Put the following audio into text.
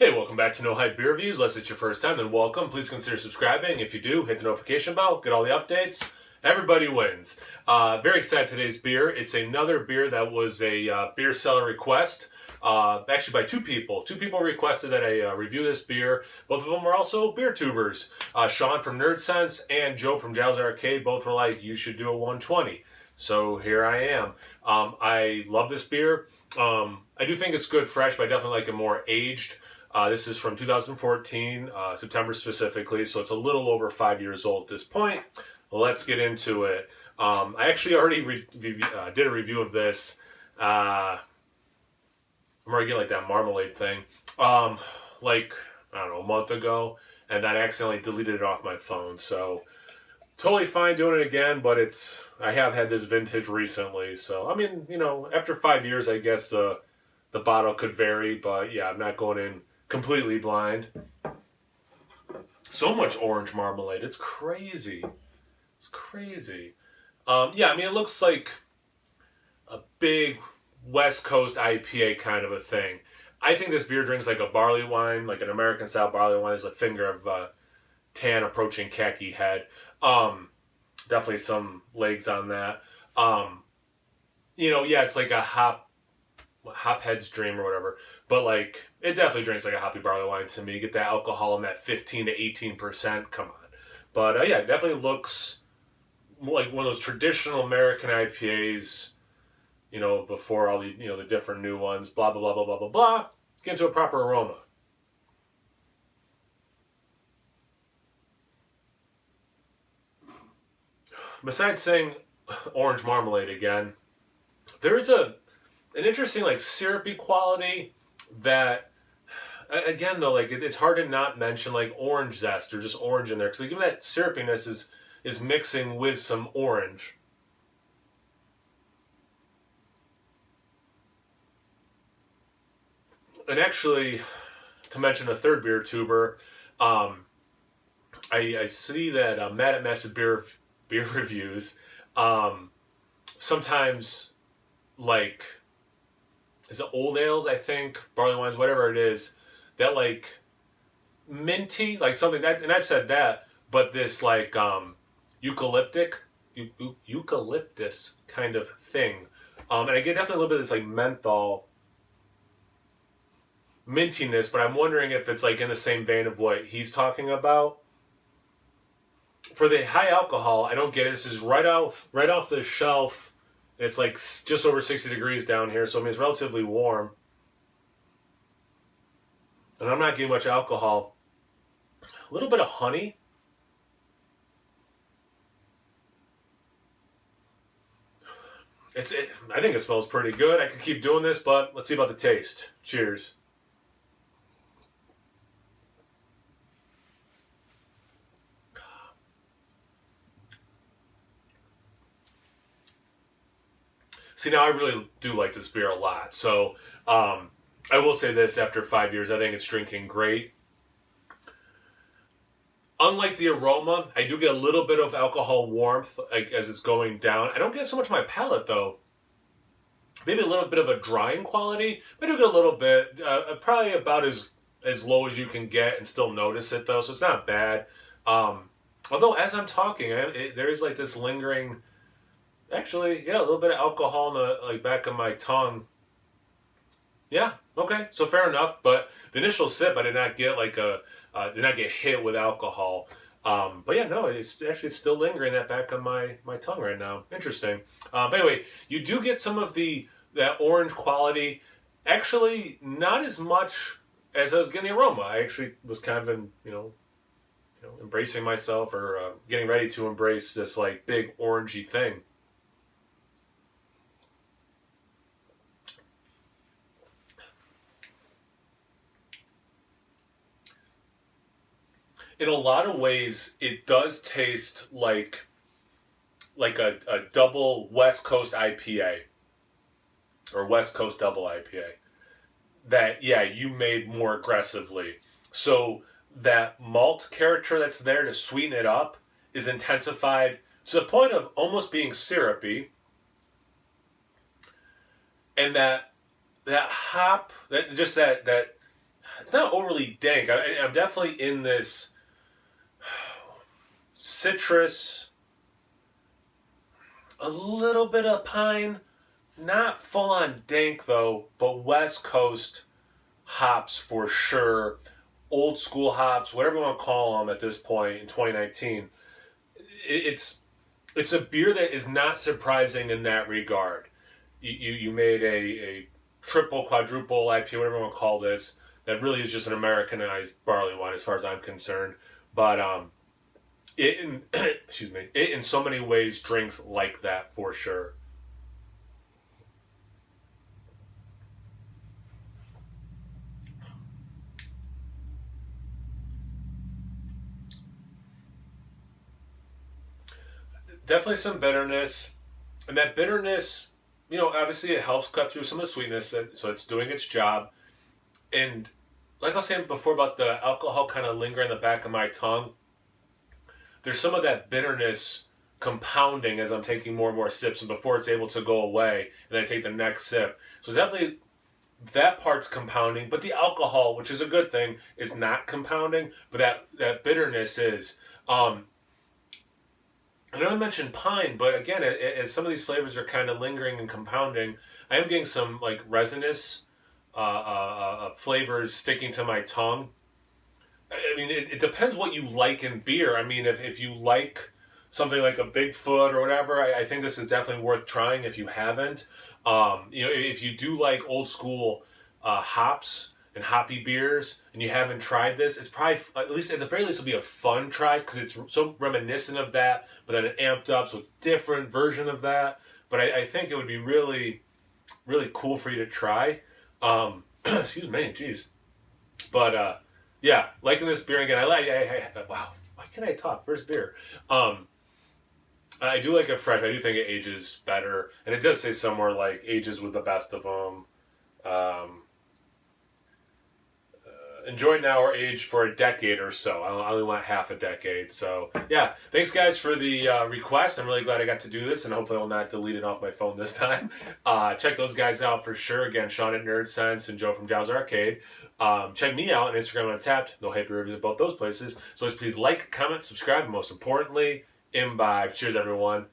Hey, welcome back to No Hype Beer Reviews. Unless it's your first time, then welcome. Please consider subscribing. If you do, hit the notification bell, get all the updates. Everybody wins. Very excited for today's beer. It's another beer that was a beer seller request, actually by two people. Two people requested that I review this beer. Both of them were also beer tubers. Sean from Nerd Sense and Joe from Giles Arcade both were like, you should do a 120. So here I am. I love this beer. I do think it's good fresh, but I definitely like it more aged. This is from 2014, September specifically, so it's a little over 5 years old at this point. Let's get into it. I actually already did a review of this. I'm already getting like that marmalade thing. Like, I don't know, a month ago, and then I accidentally deleted it off my phone. So totally fine doing it again, but I have had this vintage recently. So, I mean, after 5 years, I guess the bottle could vary, but yeah, I'm not going in completely blind. So much orange marmalade. It's crazy. It's crazy. Yeah, I mean, it looks like a big West Coast IPA kind of a thing. I think this beer drinks like a barley wine, like an American-style barley wine. There's a finger of tan approaching khaki head. Definitely some legs on that. Yeah, it's like a hophead's dream or whatever. But like, it definitely drinks like a hoppy barley wine to me. You get that alcohol in that 15 to 18%. Come on. But yeah, it definitely looks like one of those traditional American IPAs, before all the, the different new ones, blah, blah, blah, blah, blah, blah, blah. Get into a proper aroma. Besides saying orange marmalade again, there is an interesting like syrupy quality that, again though, like it's hard to not mention like orange zest or just orange in there, because even that syrupiness is mixing with some orange. And actually, to mention a third beer tuber, I see that Mad at Massive beer reviews, sometimes like, is it old ales, I think, barley wines, whatever it is, that like minty, like something that, and I've said that, but this like eucalyptus kind of thing, and I get definitely a little bit of this like menthol mintiness, but I'm wondering if it's like in the same vein of what he's talking about. For the high alcohol, I don't get it. This is right off the shelf. It's like just over 60 degrees down here, so I mean it's relatively warm. And I'm not getting much alcohol. A little bit of honey. I think it smells pretty good. I could keep doing this, but let's see about the taste. Cheers. See, now I really do like this beer a lot. So I will say this, after 5 years, I think it's drinking great. Unlike the aroma, I do get a little bit of alcohol warmth like, as it's going down. I don't get so much on my palate, though. Maybe a little bit of a drying quality. But I do get a little bit, probably about as low as you can get and still notice it, though. So it's not bad. Although, as I'm talking, there is like this lingering... Actually, yeah, a little bit of alcohol in the like back of my tongue. Yeah, okay, so fair enough. But the initial sip, I did not get did not get hit with alcohol. But yeah, no, it's still lingering that back of my tongue right now. Interesting. But anyway, you do get some of that orange quality. Actually, not as much as I was getting the aroma. I actually was kind of embracing myself, or getting ready to embrace this like big orangey thing. In a lot of ways, it does taste like a double West Coast IPA, or West Coast double IPA that, yeah, you made more aggressively. So that malt character that's there to sweeten it up is intensified to the point of almost being syrupy, and that hop, that it's not overly dank. I'm definitely in this citrus, a little bit of pine, not full on dank though, but West Coast hops for sure. Old school hops, whatever you want to call them at this point in 2019. It's it's a beer that is not surprising in that regard. You made a triple, quadruple IPA, whatever you want to call this, that really is just an Americanized barley wine as far as I'm concerned. But it in excuse me, it in so many ways drinks like that for sure. Definitely some bitterness, and that bitterness, obviously it helps cut through some of the sweetness, so it's doing its job. And like I was saying before about the alcohol kind of lingering in the back of my tongue, there's some of that bitterness compounding as I'm taking more and more sips, and before it's able to go away, and then I take the next sip. So definitely that part's compounding, but the alcohol, which is a good thing, is not compounding, but that bitterness is. I know I mentioned pine, but again, as some of these flavors are kind of lingering and compounding, I am getting some like resinous flavors sticking to my tongue. I mean, it depends what you like in beer. I mean, if you like something like a Bigfoot or whatever, I think this is definitely worth trying if you haven't. If you do like old school hops and hoppy beers and you haven't tried this, it's probably, at least at the very least, it'll be a fun try because it's so reminiscent of that, but then it amped up, so it's a different version of that. But I think it would be really, really cool for you to try. Excuse me, jeez. But yeah, liking this beer again. Wow, why can't I talk? First beer. I do like it fresh. I do think it ages better, and it does say somewhere like ages with the best of them. Um, Enjoy now or age for a decade or so. I only want half a decade. So yeah, thanks guys for the request. I'm really glad I got to do this, and hopefully I'll not delete it off my phone this time. Check those guys out for sure. Again, Sean at Nerd Sense and Joe from Jow's Arcade. Check me out on Instagram Untapped. No hype reviews at both those places. So please like, comment, subscribe, and most importantly, imbibe. Cheers, everyone.